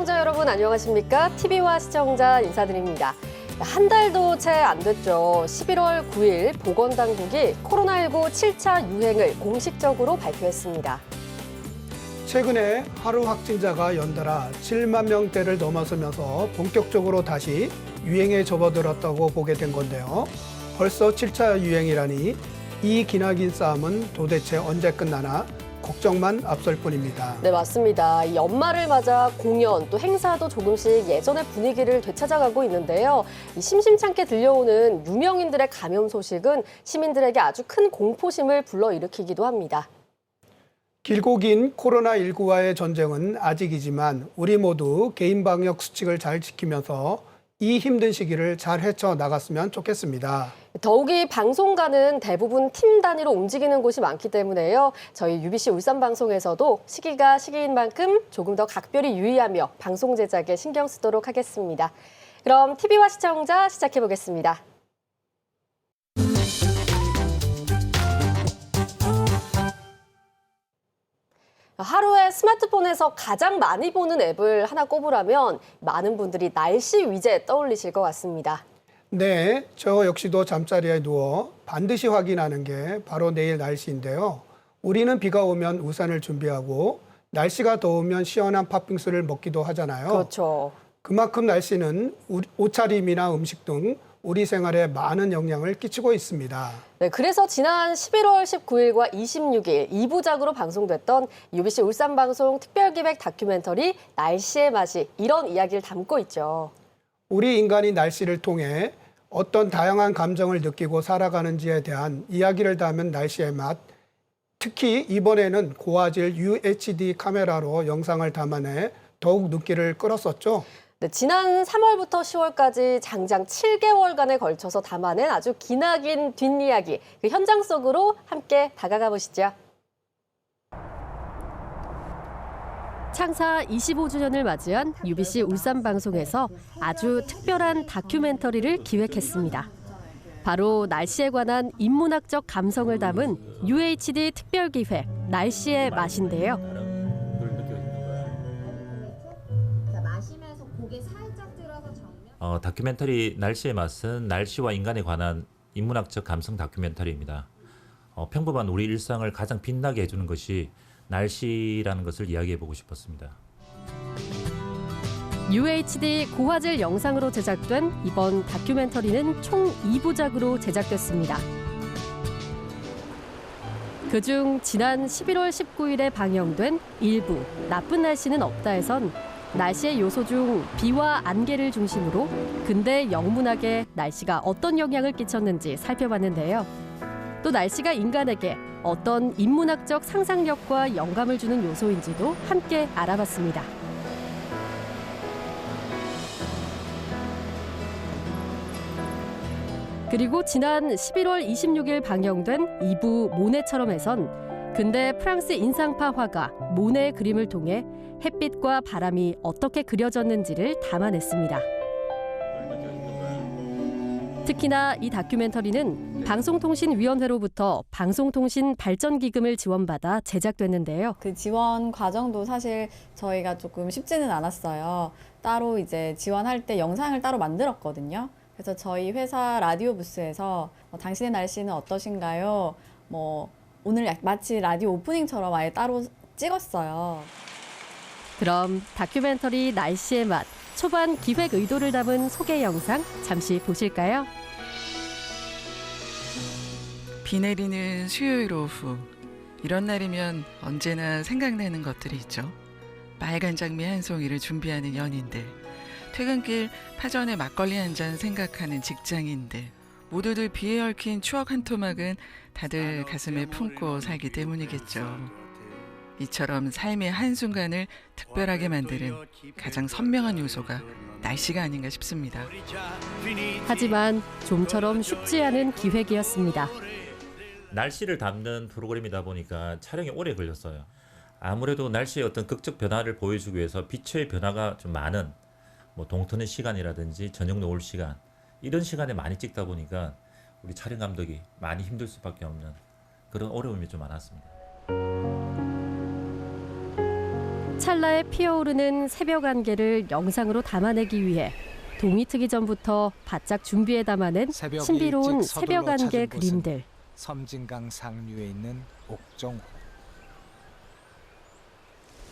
시청자 여러분 안녕하십니까? TV와 시청자 인사드립니다. 한 달도 채 안 됐죠. 11월 9일 보건당국이 코로나19 7차 유행을 공식적으로 발표했습니다. 최근에 하루 확진자가 연달아 7만 명대를 넘어서면서 본격적으로 다시 유행에 접어들었다고 보게 된 건데요. 벌써 7차 유행이라니 이 기나긴 싸움은 도대체 언제 끝나나 걱정만 앞설 뿐입니다. 네, 맞습니다. 이 연말을 맞아 공연 또 행사도 조금씩 예전의 분위기를 되찾아가고 있는데요. 이 심심찮게 들려오는 유명인들의 감염 소식은 시민들에게 아주 큰 공포심을 불러일으키기도 합니다. 길고 긴 코로나19와의 전쟁은 아직이지만 우리 모두 개인 방역 수칙을 잘 지키면서 이 힘든 시기를 잘 헤쳐나갔으면 좋겠습니다. 더욱이 방송가는 대부분 팀 단위로 움직이는 곳이 많기 때문에요. 저희 UBC 울산방송에서도 시기가 시기인 만큼 조금 더 각별히 유의하며 방송 제작에 신경 쓰도록 하겠습니다. 그럼 TV와 시청자 시작해보겠습니다. 하루에 스마트폰에서 가장 많이 보는 앱을 하나 꼽으라면 많은 분들이 날씨 위제 떠올리실 것 같습니다. 네, 저 역시도 잠자리에 누워 반드시 확인하는 게 바로 내일 날씨인데요. 우리는 비가 오면 우산을 준비하고 날씨가 더우면 시원한 팥빙수를 먹기도 하잖아요. 그렇죠. 그만큼 날씨는 옷차림이나 음식 등 우리 생활에 많은 영향을 끼치고 있습니다. 네, 그래서 지난 11월 19일과 26일 2부작으로 방송됐던 UBC 울산방송 특별기획 다큐멘터리 날씨의 맛이 이런 이야기를 담고 있죠. 우리 인간이 날씨를 통해 어떤 다양한 감정을 느끼고 살아가는지에 대한 이야기를 담은 날씨의 맛. 특히 이번에는 고화질 UHD 카메라로 영상을 담아내 더욱 눈길을 끌었었죠. 네, 지난 3월부터 10월까지 장장 7개월간에 걸쳐서 담아낸 아주 기나긴 뒷이야기, 그 현장 속으로 함께 다가가 보시죠. 창사 25주년을 맞이한 UBC 울산방송에서 아주 특별한 다큐멘터리를 기획했습니다. 바로 날씨에 관한 인문학적 감성을 담은 UHD 특별기획 날씨의 맛인데요. 다큐멘터리 날씨의 맛은 날씨와 인간에 관한 인문학적 감성 다큐멘터리입니다. 평범한 우리 일상을 가장 빛나게 해주는 것이 날씨라는 것을 이야기해보고 싶었습니다. UHD 고화질 영상으로 제작된 이번 다큐멘터리는 총 2부작으로 제작됐습니다. 그중 지난 11월 19일에 방영된 일부 나쁜 날씨는 없다에선 날씨의 요소 중 비와 안개를 중심으로 근대 영문학에 날씨가 어떤 영향을 끼쳤는지 살펴봤는데요. 또 날씨가 인간에게 어떤 인문학적 상상력과 영감을 주는 요소인지도 함께 알아봤습니다. 그리고 지난 11월 26일 방영된 2부 모네처럼에선 근대 프랑스 인상파 화가 모네의 그림을 통해 햇빛과 바람이 어떻게 그려졌는지를 담아냈습니다. 특히나 이 다큐멘터리는 방송통신위원회로부터 방송통신 발전기금을 지원받아 제작됐는데요. 그 지원 과정도 사실 저희가 조금 쉽지는 않았어요. 따로 이제 지원할 때 영상을 따로 만들었거든요. 그래서 저희 회사 라디오 부스에서 당신의 날씨는 어떠신가요? 오늘 마치 라디오 오프닝처럼 아예 따로 찍었어요. 그럼 다큐멘터리 날씨의 맛 초반 기획 의도를 담은 소개 영상 잠시 보실까요? 비 내리는 수요일 오후 이런 날이면 언제나 생각나는 것들이 있죠. 빨간 장미 한 송이를 준비하는 연인들, 퇴근길 파전에 막걸리 한 잔 생각하는 직장인들, 모두들 비에 얽힌 추억 한 토막은 다들 가슴에 품고 살기 때문이겠죠. 이처럼 삶의 한순간을 특별하게 만드는 가장 선명한 요소가 날씨가 아닌가 싶습니다. 하지만 좀처럼 쉽지 않은 기획이었습니다. 날씨를 담는 프로그램이다 보니까 촬영이 오래 걸렸어요. 아무래도 날씨의 어떤 극적 변화를 보여주기 위해서 빛의 변화가 좀 많은 동트는 시간이라든지 저녁 노을 시간 이런 시간에 많이 찍다 보니까 우리 촬영 감독이 많이 힘들 수밖에 없는 그런 어려움이 좀 많았습니다. 찰나에 피어오르는 새벽 안개를 영상으로 담아내기 위해 동이 트기 전부터 바짝 준비해 담아낸 새벽 신비로운 일찍 서둘러 새벽 안개 찾은 곳은 그림들. 섬진강 상류에 있는 옥정호.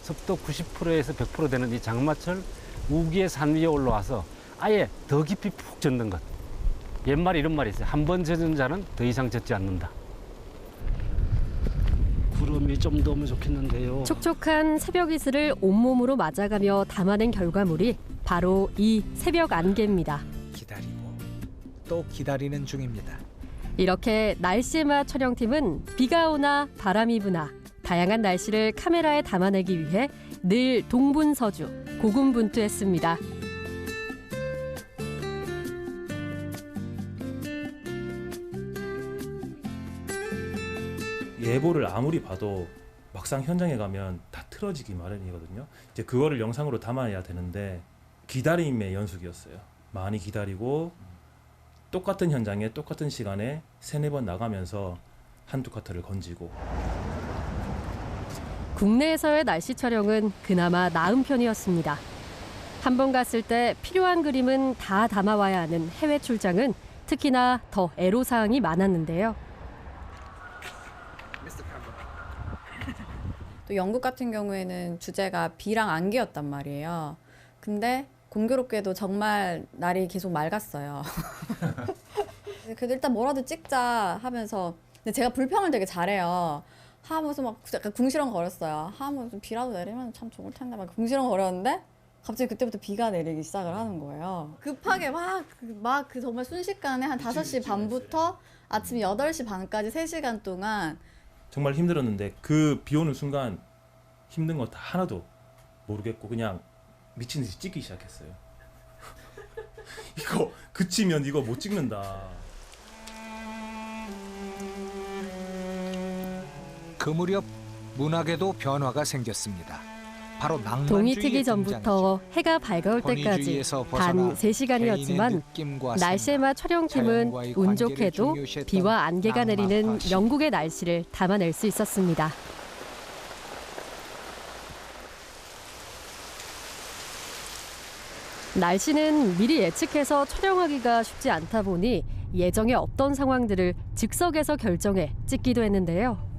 습도 90%에서 100% 되는 이 장마철 우기의 산 위에 올라와서 아예 더 깊이 푹 젖는 것. 옛말에 이런 말이 있어요. 한 번 젖은 자는 더 이상 젖지 않는다. 구름이 좀 더 오면 좋겠는데요. 촉촉한 새벽 이슬을 온몸으로 맞아가며 담아낸 결과물이 바로 이 새벽 안개입니다. 기다리고 또 기다리는 중입니다. 이렇게 날씨의 맛 촬영팀은 비가 오나 바람이 부나 다양한 날씨를 카메라에 담아내기 위해 늘 동분서주, 고군분투했습니다. 예보를 아무리 봐도 막상 현장에 가면 다 틀어지기 마련이거든요. 이제 그거를 영상으로 담아야 되는데 기다림의 연속이었어요. 많이 기다리고 똑같은 현장에 똑같은 시간에 3-4번 나가면서 한두 카트를 건지고. 국내에서의 날씨 촬영은 그나마 나은 편이었습니다. 한 번 갔을 때 필요한 그림은 다 담아와야 하는 해외 출장은 특히나 더 애로사항이 많았는데요. 또 영국 같은 경우에는 주제가 비랑 안개였단 말이에요. 근데 공교롭게도 정말 날이 계속 맑았어요. 그래도 일단 뭐라도 찍자 하면서, 근데 제가 불평을 되게 잘해요. 하면서 막 약간 궁시렁거렸어요. 하면 좀 비라도 내리면 참 좋을 텐데 막 궁시렁거렸는데 갑자기 그때부터 비가 내리기 시작을 하는 거예요. 급하게 막 그 정말 순식간에 한 5시 반부터 아침 8시 반까지 3시간 동안 정말 힘들었는데 그 비 오는 순간 힘든 거 다 하나도 모르겠고 그냥 미친 듯이 찍기 시작했어요. 이거 그치면 이거 못 찍는다. 그 무렵 문학에도 변화가 생겼습니다. 바로 동이 낭만주의의 트기 전부터 등장이죠. 해가 밝아올 때까지 권위주의에서 단 벗어나 3시간이었지만 개인의 느낌과 날씨의 맛 촬영팀은 자연과의 운 관계를 좋게도 중요시했던 비와 안개가 내리는 낭만파 시. 영국의 날씨를 담아낼 수 있었습니다. 날씨는 미리 예측해서 촬영하기가 쉽지 않다 보니 예정에 없던 상황들을 즉석에서 결정해 찍기도 했는데요.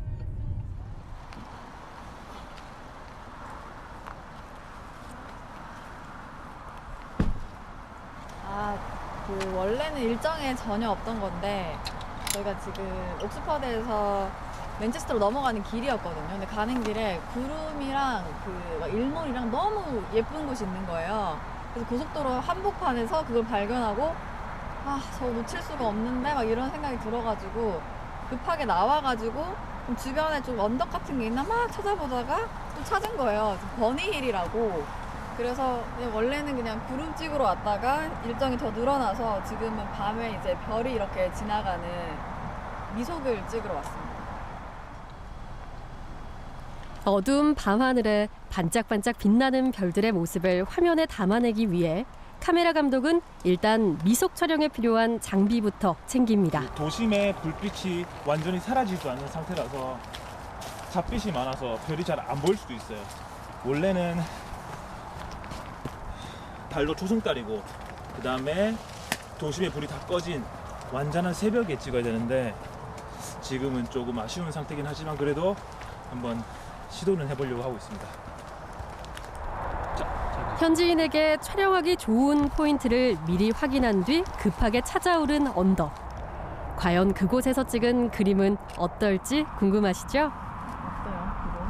그 원래는 일정에 전혀 없던 건데 저희가 지금 옥스퍼드에서 맨체스터로 넘어가는 길이었거든요. 근데 가는 길에 구름이랑 막 일몰이랑 너무 예쁜 곳이 있는 거예요. 그래서 고속도로 한복판에서 그걸 발견하고 저거 놓칠 수가 없는데 막 이런 생각이 들어가지고 급하게 나와가지고 좀 주변에 좀 언덕 같은 게 있나 막 찾아보다가 또 찾은 거예요. 버니힐이라고. 그래서 원래는 그냥 구름 찍으러 왔다가 일정이 더 늘어나서 지금은 밤에 이제 별이 이렇게 지나가는 미속을 찍으러 왔습니다. 어두운 밤하늘에 반짝반짝 빛나는 별들의 모습을 화면에 담아내기 위해 카메라 감독은 일단 미속 촬영에 필요한 장비부터 챙깁니다. 도심의 불빛이 완전히 사라지지도 않는 상태라서 잣빛이 많아서 별이 잘 안 보일 수도 있어요. 원래는 달도 초승달이고 그 다음에 도심의 불이 다 꺼진 완전한 새벽에 찍어야 되는데 지금은 조금 아쉬운 상태긴 하지만 그래도 한번 시도는 해보려고 하고 있습니다. 현지인에게 촬영하기 좋은 포인트를 미리 확인한 뒤 급하게 찾아오른 언덕. 과연 그곳에서 찍은 그림은 어떨지 궁금하시죠? 어때요, 기분?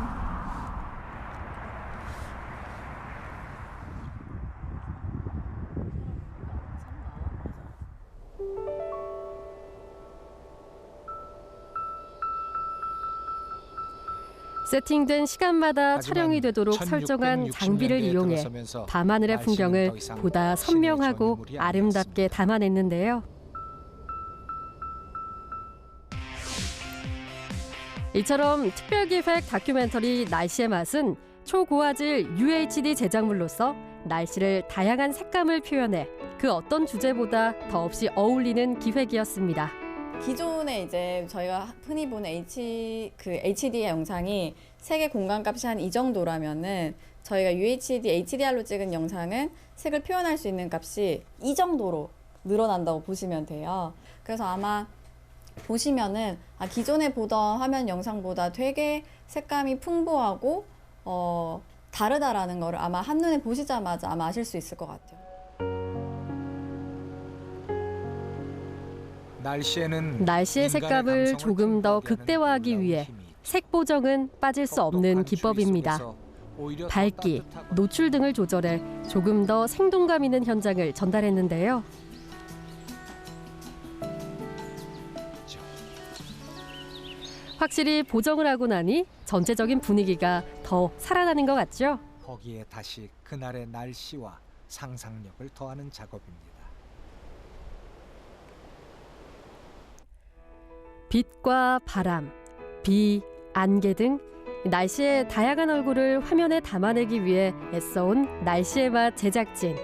세팅된 시간마다 촬영이 되도록 설정한 장비를 이용해 밤하늘의 풍경을 보다 선명하고 아름답게 담아냈는데요. 이처럼 특별기획 다큐멘터리 날씨의 맛은 초고화질 UHD 제작물로서 날씨를 다양한 색감을 표현해 그 어떤 주제보다 더없이 어울리는 기획이었습니다. 기존에 이제 저희가 흔히 보는 HDR 영상이 색의 공간값이 한 이 정도라면은 저희가 UHD, HDR로 찍은 영상은 색을 표현할 수 있는 값이 이 정도로 늘어난다고 보시면 돼요. 그래서 아마 보시면은 기존에 보던 화면 영상보다 되게 색감이 풍부하고 다르다라는 거를 아마 한눈에 보시자마자 아마 아실 수 있을 것 같아요. 날씨에는 날씨의 인간의 색감을 감성을 조금 더 풍부하게 하는 극대화하기 놀라운 위해 힘이 있죠. 색 보정은 빠질 수 없는 혹독한 기법입니다. 추위 속에서 오히려 더 밝기, 따뜻하고 노출 등을 조절해 조금 더 생동감 있는 현장을 전달했는데요. 확실히 보정을 하고 나니 전체적인 분위기가 더 살아나는 것 같죠? 거기에 다시 그날의 날씨와 상상력을 더하는 작업입니다. 빛과 바람, 비, 안개 등 날씨의 다양한 얼굴을 화면에 담아내기 위해 애써온 날씨의 맛 제작진.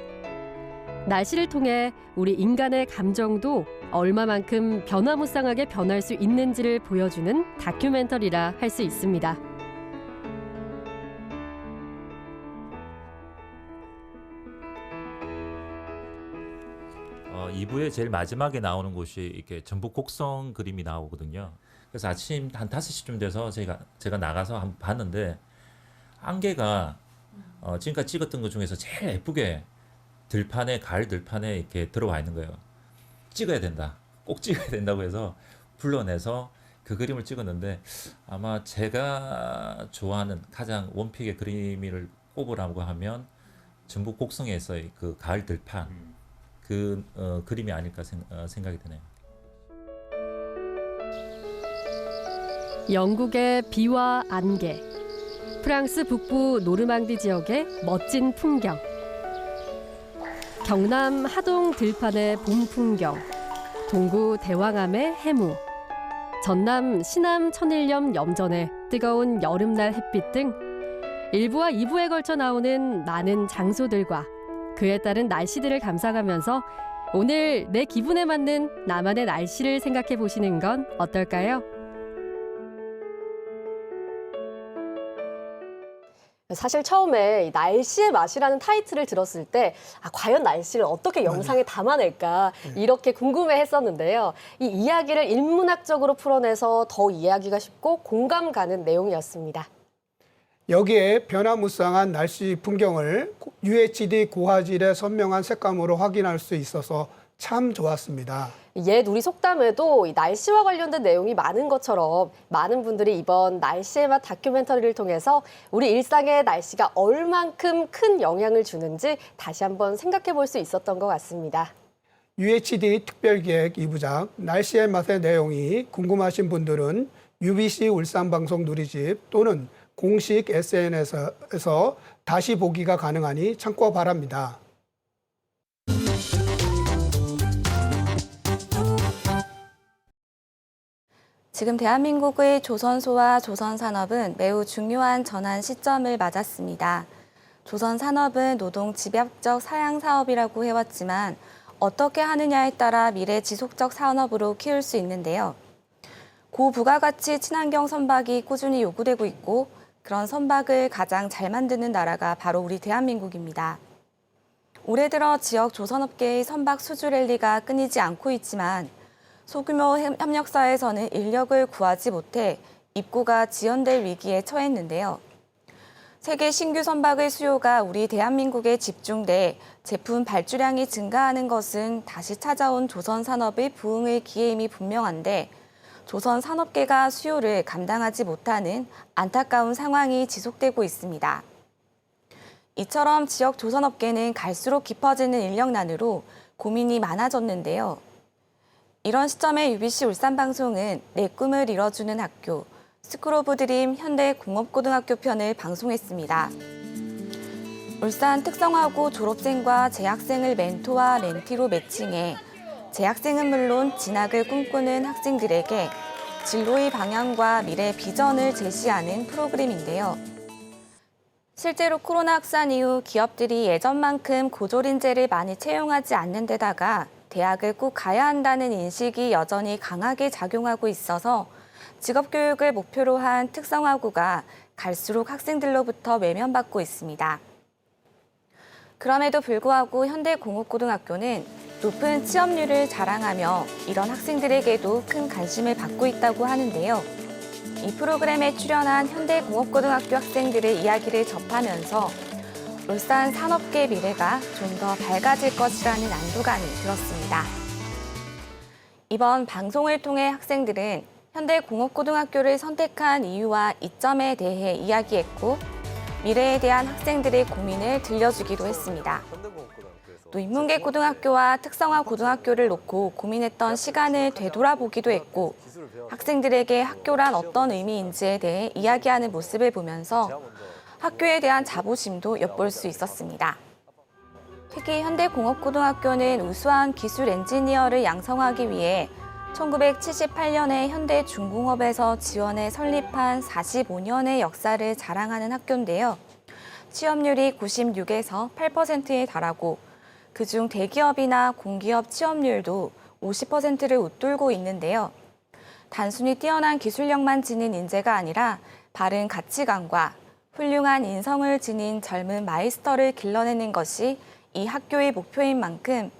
날씨를 통해 우리 인간의 감정도 얼마만큼 변화무쌍하게 변할 수 있는지를 보여주는 다큐멘터리라 할 수 있습니다. 어, 2부의 제일 마지막에 나오는 곳이 이렇게 전북 곡성 그림이 나오거든요. 그래서 아침 한 5시쯤 돼서 제가 나가서 한번 봤는데 안개가 지금까지 찍었던 것 중에서 제일 예쁘게 들판에 가을 들판에 이렇게 들어와 있는 거예요. 찍어야 된다. 꼭 찍어야 된다고 해서 불러내서 그 그림을 찍었는데 아마 제가 좋아하는 가장 원픽의 그림을 꼽으라고 하면 전북 곡성에서의 그 가을 들판 그 그림이 아닐까 생각이 드네요. 영국의 비와 안개, 프랑스 북부 노르망디 지역의 멋진 풍경, 경남 하동 들판의 봄 풍경, 동구 대왕암의 해무, 전남 신암 천일염 염전의 뜨거운 여름날 햇빛 등 1부와 2부에 걸쳐 나오는 많은 장소들과 그에 따른 날씨들을 감상하면서 오늘 내 기분에 맞는 나만의 날씨를 생각해 보시는 건 어떨까요? 사실 처음에 이 날씨의 맛이라는 타이틀을 들었을 때 과연 날씨를 어떻게 영상에 담아낼까 이렇게 궁금해했었는데요. 이 이야기를 인문학적으로 풀어내서 더 이해하기가 쉽고 공감 가는 내용이었습니다. 여기에 변화무쌍한 날씨 풍경을 UHD 고화질의 선명한 색감으로 확인할 수 있어서 참 좋았습니다. 옛 우리 속담에도 이 날씨와 관련된 내용이 많은 것처럼 많은 분들이 이번 날씨의 맛 다큐멘터리를 통해서 우리 일상에 날씨가 얼만큼 큰 영향을 주는지 다시 한번 생각해 볼 수 있었던 것 같습니다. UHD 특별기획 2부작 날씨의 맛의 내용이 궁금하신 분들은 UBC 울산방송 누리집 또는 공식 SNS에서 다시 보기가 가능하니 참고 바랍니다. 지금 대한민국의 조선소와 조선산업은 매우 중요한 전환 시점을 맞았습니다. 조선산업은 노동 집약적 사양 사업이라고 해왔지만 어떻게 하느냐에 따라 미래 지속적 산업으로 키울 수 있는데요. 고부가가치 친환경 선박이 꾸준히 요구되고 있고 그런 선박을 가장 잘 만드는 나라가 바로 우리 대한민국입니다. 올해 들어 지역 조선업계의 선박 수주 랠리가 끊이지 않고 있지만 소규모 협력사에서는 인력을 구하지 못해 입고가 지연될 위기에 처했는데요. 세계 신규 선박의 수요가 우리 대한민국에 집중돼 제품 발주량이 증가하는 것은 다시 찾아온 조선 산업의 부흥의 기회임이 분명한데 조선 산업계가 수요를 감당하지 못하는 안타까운 상황이 지속되고 있습니다. 이처럼 지역 조선업계는 갈수록 깊어지는 인력난으로 고민이 많아졌는데요. 이런 시점에 UBC 울산방송은 내 꿈을 이뤄주는 학교, 스쿨 오브 드림 현대공업고등학교 편을 방송했습니다. 울산 특성화고 졸업생과 재학생을 멘토와 멘티로 매칭해 재학생은 물론 진학을 꿈꾸는 학생들에게 진로의 방향과 미래 비전을 제시하는 프로그램인데요. 실제로 코로나 확산 이후 기업들이 예전만큼 고졸 인재를 많이 채용하지 않는 데다가 대학을 꼭 가야 한다는 인식이 여전히 강하게 작용하고 있어서 직업교육을 목표로 한 특성화고가 갈수록 학생들로부터 외면받고 있습니다. 그럼에도 불구하고 현대공업고등학교는 높은 취업률을 자랑하며 이런 학생들에게도 큰 관심을 받고 있다고 하는데요. 이 프로그램에 출연한 현대공업고등학교 학생들의 이야기를 접하면서 울산 산업계의 미래가 좀 더 밝아질 것이라는 안도감이 들었습니다. 이번 방송을 통해 학생들은 현대공업고등학교를 선택한 이유와 이점에 대해 이야기했고 미래에 대한 학생들의 고민을 들려주기도 했습니다. 또 인문계 고등학교와 특성화 고등학교를 놓고 고민했던 시간을 되돌아보기도 했고 학생들에게 학교란 어떤 의미인지에 대해 이야기하는 모습을 보면서 학교에 대한 자부심도 엿볼 수 있었습니다. 특히 현대공업고등학교는 우수한 기술 엔지니어를 양성하기 위해 1978년에 현대중공업에서 지원해 설립한 45년의 역사를 자랑하는 학교인데요. 취업률이 96에서 8%에 달하고 그중 대기업이나 공기업 취업률도 50%를 웃돌고 있는데요. 단순히 뛰어난 기술력만 지닌 인재가 아니라 바른 가치관과 훌륭한 인성을 지닌 젊은 마이스터를 길러내는 것이 이 학교의 목표인 만큼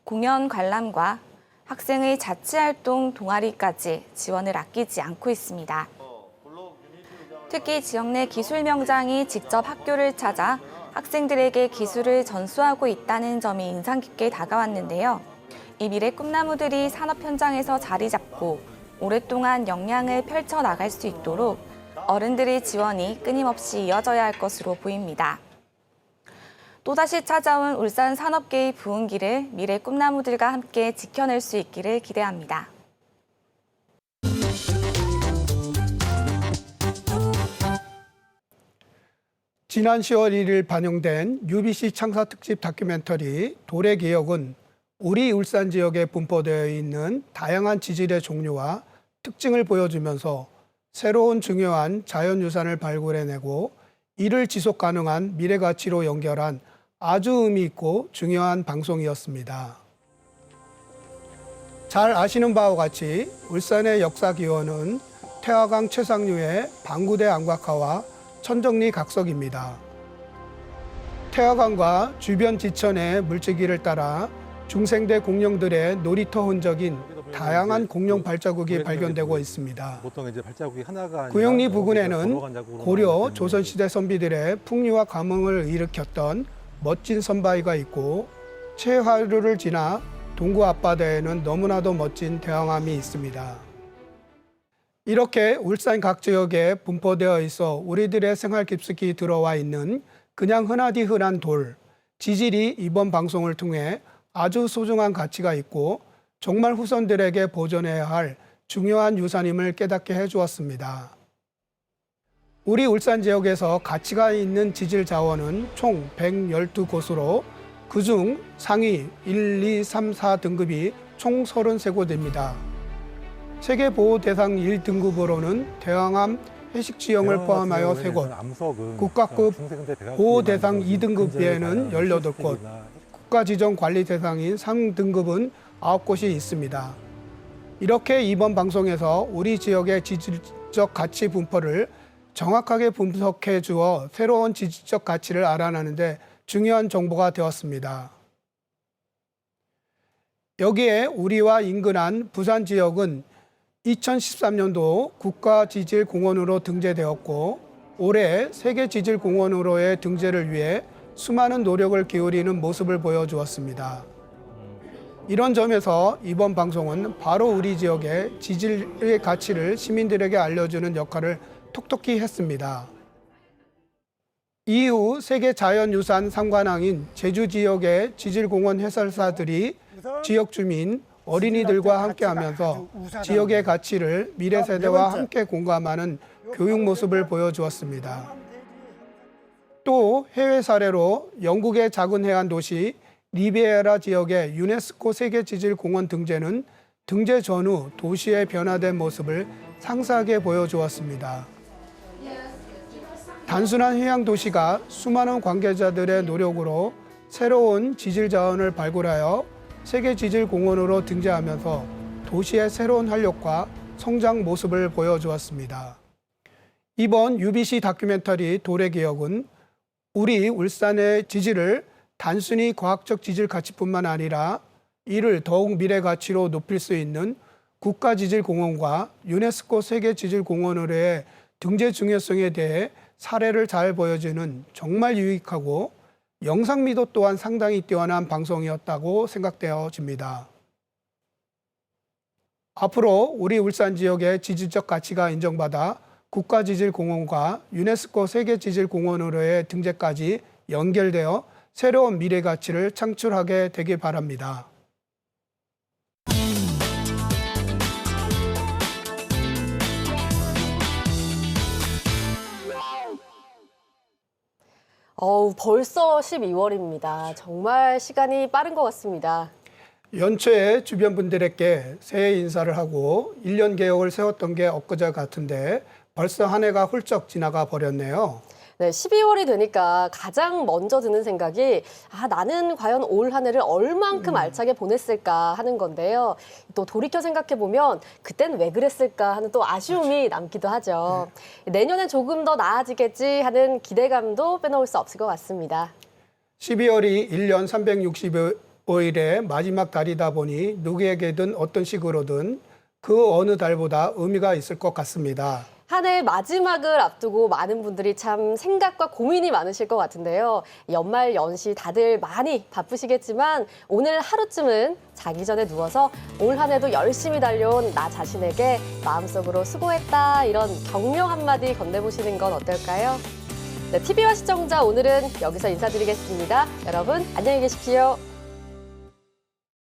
공연 관람과 학생의 자치활동 동아리까지 지원을 아끼지 않고 있습니다. 특히 지역 내 기술 명장이 직접 학교를 찾아 학생들에게 기술을 전수하고 있다는 점이 인상 깊게 다가왔는데요. 이 미래 꿈나무들이 산업 현장에서 자리 잡고 오랫동안 역량을 펼쳐 나갈 수 있도록 어른들의 지원이 끊임없이 이어져야 할 것으로 보입니다. 또다시 찾아온 울산 산업계의 부흥기를 미래 꿈나무들과 함께 지켜낼 수 있기를 기대합니다. 지난 10월 1일 반영된 UBC 창사 특집 다큐멘터리 돌의 기억은 우리 울산 지역에 분포되어 있는 다양한 지질의 종류와 특징을 보여주면서 새로운 중요한 자연유산을 발굴해내고 이를 지속 가능한 미래 가치로 연결한 아주 의미 있고 중요한 방송이었습니다. 잘 아시는 바와 같이 울산의 역사 기원은 태화강 최상류의 방구대 안곽하와 천정리 각석입니다. 태화강과 주변 지천의 물질기를 따라 중생대 공룡들의 놀이터 흔적인 다양한 공룡 발자국이 발견되고 있습니다. 보통 이제 발자국이 하나가 구영리 부근에는 고려 조선시대 선비들의 풍류와 감흥을 일으켰던 멋진 선바위가 있고 최하류를 지나 동구 앞바다에는 너무나도 멋진 대왕암이 있습니다. 이렇게 울산 각 지역에 분포되어 있어 우리들의 생활 깊숙이 들어와 있는 그냥 흔하디 흔한 돌, 지질이 이번 방송을 통해 아주 소중한 가치가 있고 정말 후손들에게 보존해야 할 중요한 유산임을 깨닫게 해주었습니다. 우리 울산 지역에서 가치가 있는 지질 자원은 총 112곳으로 그중 상위 1, 2, 3, 4 등급이 총 33곳입니다. 세계보호 대상 1등급으로는 대왕암 해식지형을 포함하여 3곳, 국가급 보호 대상 2등급에는 18곳, 국가지정 관리 대상인 3등급은 9곳이 있습니다. 이렇게 이번 방송에서 우리 지역의 지질적 가치 분포를 정확하게 분석해 주어 새로운 지질적 가치를 알아내는데 중요한 정보가 되었습니다. 여기에 우리와 인근한 부산 지역은 2013년도 국가지질공원으로 등재되었고 올해 세계지질공원으로의 등재를 위해 수많은 노력을 기울이는 모습을 보여주었습니다. 이런 점에서 이번 방송은 바로 우리 지역의 지질의 가치를 시민들에게 알려주는 역할을 톡톡히 했습니다. 이후 세계자연유산 3관왕인 제주 지역의 지질공원 해설사들이 지역 주민, 어린이들과 함께하면서 지역의 가치를 미래 세대와 함께 공감하는 교육 모습을 보여주었습니다. 또 해외 사례로 영국의 작은 해안 도시 리베이라 지역의 유네스코 세계지질공원 등재는 등재 전후 도시의 변화된 모습을 상세하게 보여주었습니다. 단순한 해양 도시가 수많은 관계자들의 노력으로 새로운 지질 자원을 발굴하여 세계지질공원으로 등재하면서 도시의 새로운 활력과 성장 모습을 보여주었습니다. 이번 UBC 다큐멘터리 돌의 기억은 우리 울산의 지질을 단순히 과학적 지질 가치뿐만 아니라 이를 더욱 미래 가치로 높일 수 있는 국가지질공원과 유네스코 세계지질공원으로의 등재 중요성에 대해 사례를 잘 보여주는 정말 유익하고 영상미도 또한 상당히 뛰어난 방송이었다고 생각되어집니다. 앞으로 우리 울산 지역의 지질적 가치가 인정받아 국가지질공원과 유네스코 세계지질공원으로의 등재까지 연결되어 새로운 미래 가치를 창출하게 되길 바랍니다. 벌써 12월입니다. 정말 시간이 빠른 것 같습니다. 연초에 주변 분들에게 새해 인사를 하고 1년 계획을 세웠던 게 엊그제 같은데 벌써 한 해가 훌쩍 지나가 버렸네요. 네, 12월이 되니까 가장 먼저 드는 생각이 나는 과연 올 한 해를 얼만큼 알차게 보냈을까 하는 건데요. 또 돌이켜 생각해보면 그땐 왜 그랬을까 하는 또 아쉬움이 남기도 하죠. 내년엔 조금 더 나아지겠지 하는 기대감도 빼놓을 수 없을 것 같습니다. 12월이 1년 365일의 마지막 달이다 보니 누구에게든 어떤 식으로든 그 어느 달보다 의미가 있을 것 같습니다. 한 해 마지막을 앞두고 많은 분들이 참 생각과 고민이 많으실 것 같은데요. 연말 연시 다들 많이 바쁘시겠지만 오늘 하루쯤은 자기 전에 누워서 올 한 해도 열심히 달려온 나 자신에게 마음속으로 수고했다 이런 격려 한마디 건네보시는 건 어떨까요? 네, TV와 시청자 오늘은 여기서 인사드리겠습니다. 여러분 안녕히 계십시오.